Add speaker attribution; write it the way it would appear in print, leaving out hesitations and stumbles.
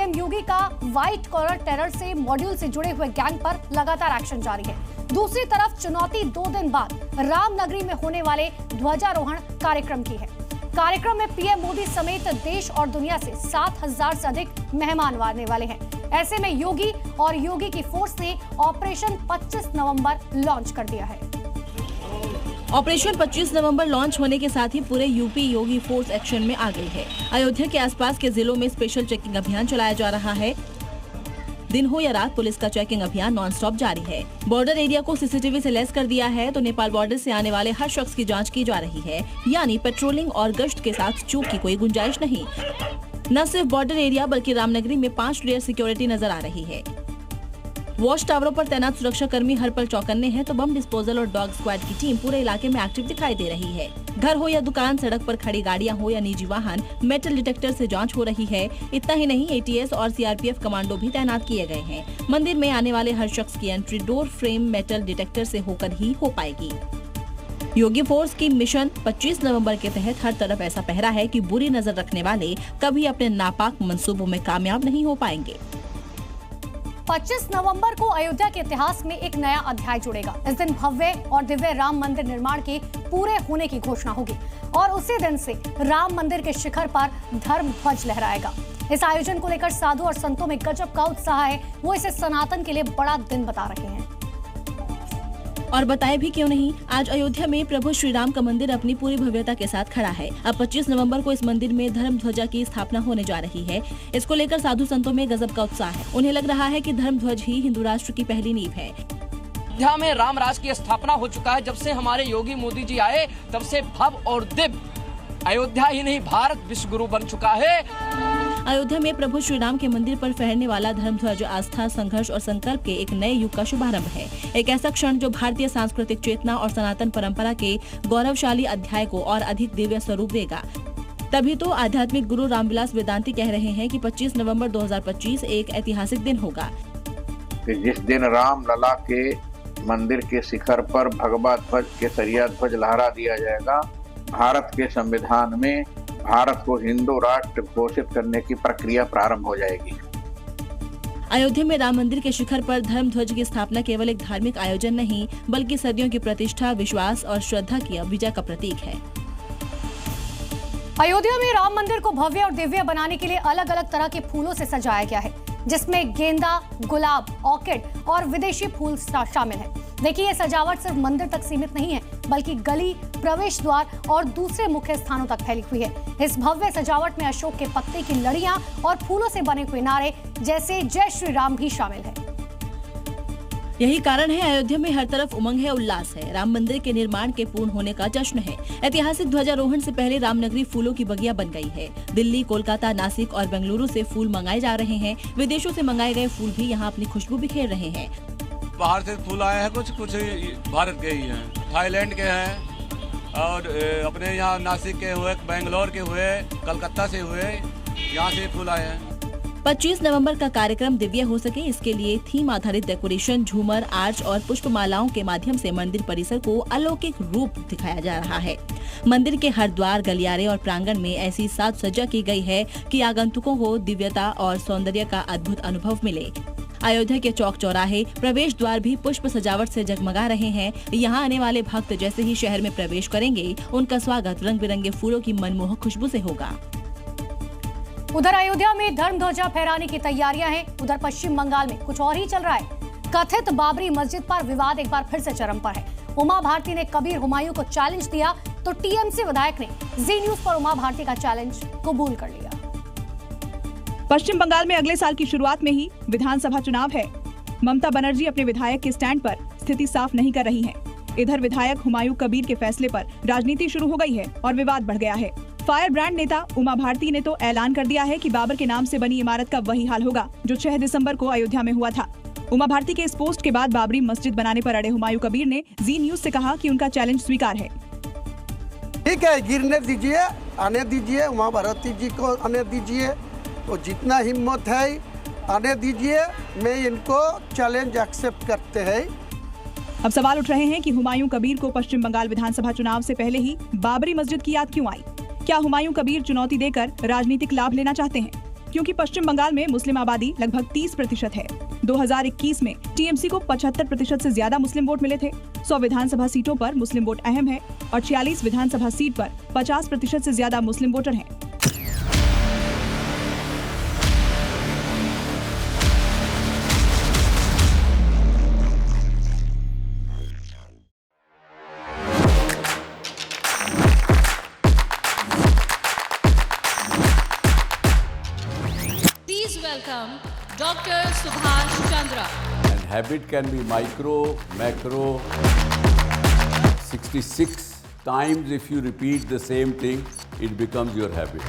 Speaker 1: CM योगी का white collar terror से module से जुड़े हुए गैंग पर लगातार एक्शन जारी है। दूसरी तरफ चुनौती 2 दिन बाद रामनगरी में होने वाले ध्वजारोहण कार्यक्रम की है। कार्यक्रम में पीएम मोदी समेत देश और दुनिया से 7,000 से अधिक मेहमान आने वाले हैं। ऐसे में योगी और योगी की फोर्स ने ऑपरेशन 25 नवंबर लॉन्च कर दिया है।
Speaker 2: ऑपरेशन 25 नवंबर लॉन्च होने के साथ ही पूरे यूपी योगी फोर्स एक्शन में आ गई है। अयोध्या के आसपास के जिलों में स्पेशल चेकिंग अभियान चलाया जा रहा है। दिन हो या रात पुलिस का चेकिंग अभियान नॉन स्टॉप जारी है। बॉर्डर एरिया को सीसीटीवी से लैस कर दिया है तो नेपाल बॉर्डर से आने वाले हर शख्स की जांच की जा रही है, यानी पेट्रोलिंग और गश्त के साथ चूक की कोई गुंजाइश नहीं। न सिर्फ बॉर्डर एरिया बल्कि रामनगरी में 5 लेयर सिक्योरिटी नजर आ रही है। वॉच टावरों पर तैनात सुरक्षा कर्मी हर पल चौकन्ने हैं तो बम डिस्पोजल और डॉग स्क्वाड की टीम पूरे इलाके में एक्टिव दिखाई दे रही है। घर हो या दुकान, सड़क पर खड़ी गाड़ियां हो या निजी वाहन, मेटल डिटेक्टर से जांच हो रही है। इतना ही नहीं, एटीएस और सीआरपीएफ कमांडो भी तैनात किए गए हैं। मंदिर में आने वाले हर शख्स की entry door frame metal detector से होकर ही हो पाएगी। योगी फोर्स की मिशन 25 नवंबर के तहत हर तरफ ऐसा पहरा है कि बुरी नजर रखने वाले कभी अपने नापाक मंसूबों में कामयाब नहीं हो पाएंगे।
Speaker 1: 25 नवंबर को अयोध्या के इतिहास में एक नया अध्याय जुड़ेगा। इस दिन भव्य और दिव्य राम मंदिर निर्माण के पूरे होने की घोषणा होगी और उसी दिन से राम मंदिर के शिखर पर धर्म ध्वज लहराएगा। इस आयोजन को लेकर साधु और संतों में गजब का उत्साह है। वो इसे सनातन के लिए बड़ा दिन बता रहे हैं।
Speaker 2: और बताए भी क्यों नहीं, आज अयोध्या में प्रभु श्री राम का मंदिर अपनी पूरी भव्यता के साथ खड़ा है। अब 25 नवंबर को इस मंदिर में धर्म ध्वजा की स्थापना होने जा रही है। इसको लेकर साधु संतों में गजब का उत्साह है। उन्हें लग रहा है कि धर्म ध्वज ही हिंदू राष्ट्र की पहली नींव है।
Speaker 3: अयोध्या में राम राज की स्थापना हो चुका है। जब से हमारे योगी मोदी जी आए तब से भव्य और दिव्य अयोध्या ही नहीं भारत विश्व गुरु बन चुका है।
Speaker 2: अयोध्या में प्रभु श्री राम के मंदिर पर फहरने वाला धर्म ध्वज आस्था, संघर्ष और संकल्प के एक नए युग का शुभारंभ है। एक ऐसा क्षण जो भारतीय सांस्कृतिक चेतना और सनातन परंपरा के गौरवशाली अध्याय को और अधिक दिव्य स्वरूप देगा। तभी तो आध्यात्मिक गुरु रामविलास वेदांती कह रहे हैं कि 25 नवंबर 2025 एक ऐतिहासिक दिन होगा।
Speaker 4: जिस दिन राम लला के मंदिर के शिखर पर भगवा ध्वज, केसरिया ध्वज लहरा दिया जाएगा, भारत के संविधान में भारत को हिंदू राष्ट्र घोषित करने की प्रक्रिया प्रारंभ हो जाएगी।
Speaker 2: अयोध्या में राम मंदिर के शिखर पर धर्म ध्वज की स्थापना केवल एक धार्मिक आयोजन नहीं बल्कि सदियों की प्रतिष्ठा, विश्वास और श्रद्धा की विजय का प्रतीक है।
Speaker 1: अयोध्या में राम मंदिर को भव्य और दिव्य बनाने के लिए अलग अलग तरह के फूलों से सजाया गया है, जिसमें गेंदा, गुलाब, ऑर्किड और विदेशी फूल शामिल हैं। देखिए, ये सजावट सिर्फ मंदिर तक सीमित नहीं है बल्कि गली, प्रवेश द्वार और दूसरे मुख्य स्थानों तक फैली हुई है। इस भव्य सजावट में अशोक के पत्ते की लड़ियां और फूलों से बने हुए नारे जैसे जय श्री राम भी शामिल है।
Speaker 2: यही कारण है अयोध्या में हर तरफ उमंग है, उल्लास है। राम मंदिर के निर्माण के पूर्ण होने का जश्न है। ऐतिहासिक ध्वजारोहण से पहले रामनगरी फूलों की बगिया बन गई है। दिल्ली, कोलकाता, नासिक और बेंगलुरु से फूल मंगाए जा रहे हैं। विदेशों से मंगाए गए फूल भी यहाँ अपनी खुशबू बिखेर रहे हैं।
Speaker 5: बाहर से फूल आए हैं, कुछ भारत के ही हैं, थाईलैंड के हैं और अपने यहाँ नासिक के हुए, बेंगलोर के हुए, कलकत्ता से हुए, यहाँ से फूल आए हैं।
Speaker 2: 25 नवंबर का कार्यक्रम दिव्य हो सके, इसके लिए थीम आधारित डेकोरेशन, झूमर, आर्च और पुष्पमालाओं के माध्यम से मंदिर परिसर को अलौकिक रूप दिखाया जा रहा है। मंदिर के हर द्वार, गलियारे और प्रांगण में ऐसी साज सज्जा की गई है कि आगंतुकों को दिव्यता और सौंदर्य का अद्भुत अनुभव मिले। अयोध्या के चौक चौराहे, प्रवेश द्वार भी पुष्प सजावट से जगमगा रहे हैं। यहाँ आने वाले भक्त जैसे ही शहर में प्रवेश करेंगे, उनका स्वागत रंग बिरंगे फूलों की मनमोहक खुशबू से होगा।
Speaker 1: उधर अयोध्या में धर्म ध्वजा फहराने की तैयारियां हैं। उधर पश्चिम बंगाल में कुछ और ही चल रहा है। कथित बाबरी मस्जिद पर विवाद एक बार फिर से चरम पर है। उमा भारती ने कबीर हुमायूं को चैलेंज दिया तो टीएमसी विधायक ने जी न्यूज पर उमा भारती का चैलेंज कबूल कर लिया।
Speaker 6: पश्चिम बंगाल में अगले साल की शुरुआत में ही विधानसभा चुनाव है। ममता बनर्जी अपने विधायक के स्टैंड पर स्थिति साफ नहीं कर रही हैं। इधर विधायक हुमायूं कबीर के फैसले पर राजनीति शुरू हो गई है और विवाद बढ़ गया है। फायर ब्रांड नेता उमा भारती ने तो ऐलान कर दिया है कि बाबर के नाम से बनी इमारत का वही हाल होगा जो 6 दिसंबर को अयोध्या में हुआ था। उमा भारती के इस पोस्ट के बाद बाबरी मस्जिद बनाने पर अड़े हुमायूं कबीर ने जी न्यूज से कहा कि उनका चैलेंज स्वीकार है।
Speaker 7: ठीक है, गिरने दीजिए, आने दीजिए, उमा भारती जी को आने दीजिए, तो जितना हिम्मत है आने दीजिए, मैं इनको चैलेंज एक्सेप्ट करते हैं।
Speaker 6: अब सवाल उठ रहे हैं कि हुमायूं कबीर को पश्चिम बंगाल विधानसभा चुनाव से पहले ही बाबरी मस्जिद की याद क्यों आई? क्या हुमायूं कबीर चुनौती देकर राजनीतिक लाभ लेना चाहते हैं? क्योंकि पश्चिम बंगाल में मुस्लिम आबादी लगभग 30% है। 2021 में टीएमसी को 75% से ज्यादा मुस्लिम वोट मिले थे। 100 विधानसभा सीटों पर मुस्लिम वोट अहम है और 46 विधानसभा सीट पर 50% से ज्यादा मुस्लिम वोटर हैं।
Speaker 8: Please welcome Dr. Subhash Chandra.
Speaker 9: And habit can be micro, macro. 66 times if you repeat the same thing, it becomes your habit.